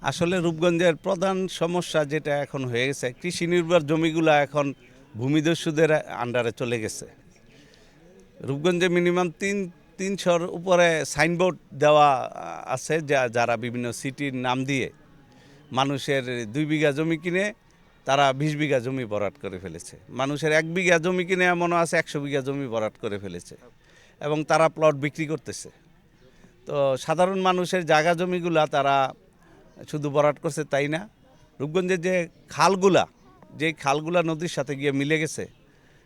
আসলে রূপগঞ্জের প্রধান সমস্যা যেটা এখন হয়ে গেছে, কৃষি নির্ভর জমিগুলো এখন ভূমিদস্যুদের আন্ডারে চলে গেছে। রূপগঞ্জে মিনিমাম ৩০০-র উপরে সাইনবোর্ড দেওয়া আছে, যারা বিভিন্ন সিটির নাম দিয়ে মানুষের ২ বিঘা জমি কিনে তারা ২০ বিঘা জমি ভরাট করে ফেলেছে। মানুষের ১ বিঘা জমি কিনে এমনও আছে ১০০ বিঘা জমি ভরাট করে ফেলেছে এবং তারা প্লট বিক্রি করতেছে। তো সাধারণ মানুষের জায়গা জমিগুলা তারা শুধু ভরাট করছে তাই না, রূপগঞ্জের যে খালগুলা, যেই খালগুলা নদীর সাথে গিয়ে মিলে গেছে,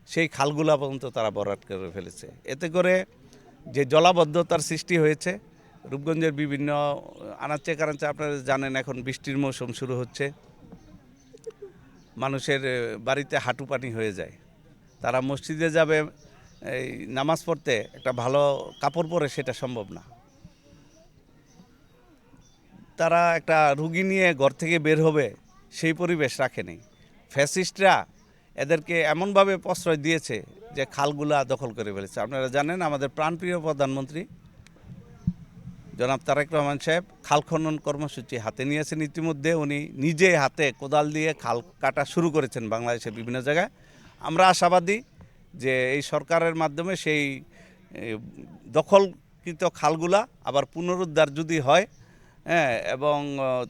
সেই খালগুলা পর্যন্ত তারা ভরাট করে ফেলেছে। এতে করে যে জলাবদ্ধতার সৃষ্টি হয়েছে, রূপগঞ্জের বিভিন্ন আনাচে কানাচে, আপনারা জানেন এখন বৃষ্টির মৌসুম শুরু হচ্ছে, মানুষের বাড়িতে হাঁটু পানি হয়ে যায়। তারা মসজিদে যাবে এই নামাজ পড়তে, একটা ভালো কাপড় পরে সেটা সম্ভব না। তারা একটা রুগী নিয়ে ঘর থেকে বের হবে সেই পরিবেশ রাখেনি। ফ্যাসিস্টরা এদেরকে এমনভাবে প্রশ্রয় দিয়েছে যে খালগুলা দখল করে ফেলেছে। আপনারা জানেন আমাদের প্রাণপ্রিয় প্রধানমন্ত্রী জনাব তারেক রহমান সাহেব খাল খনন কর্মসূচি হাতে নিয়েছেন। ইতিমধ্যে উনি নিজে হাতে কোদাল দিয়ে খাল কাটা শুরু করেছেন বাংলাদেশের বিভিন্ন জায়গায়। আমরা আশাবাদী যে এই সরকারের মাধ্যমে সেই দখলকৃত খালগুলা আবার পুনরুদ্ধার যদি হয়, হ্যাঁ, এবং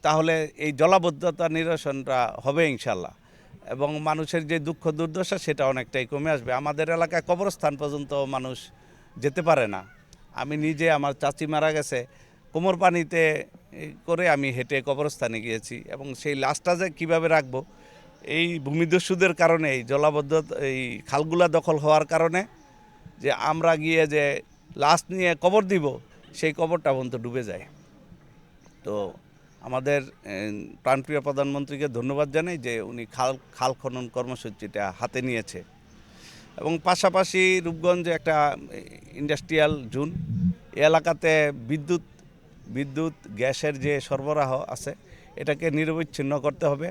তাহলে এই জলাবদ্ধতা নিরসনটা হবে ইনশাল্লাহ, এবং মানুষের যে দুঃখ দুর্দশা সেটা অনেকটাই কমে আসবে। আমাদের এলাকায় কবরস্থান পর্যন্ত মানুষ যেতে পারে না। আমি নিজে, আমার চাচি মারা গেছে, কোমর পানিতে করে আমি হেঁটে কবরস্থানে গিয়েছি, এবং সেই লাশটা যে কীভাবে রাখবো, এই ভূমিদস্যুদের কারণে, এই জলাবদ্ধতা, এই খালগুলা দখল হওয়ার কারণে যে আমরা গিয়ে যে লাশ নিয়ে কবর দিব, সেই কবরটা পর্যন্ত ডুবে যায়। তো আমাদের প্রাণপ্রিয় প্রধানমন্ত্রীকে ধন্যবাদ জানাই যে উনি খাল খনন কর্মসূচিটা হাতে নিয়েছে, এবং পাশাপাশি রূপগঞ্জ একটা ইন্ডাস্ট্রিয়াল জোন, এই এলাকাতে বিদ্যুৎ গ্যাসের যে সরবরাহ আছে এটাকে নিরবচ্ছিন্ন করতে হবে।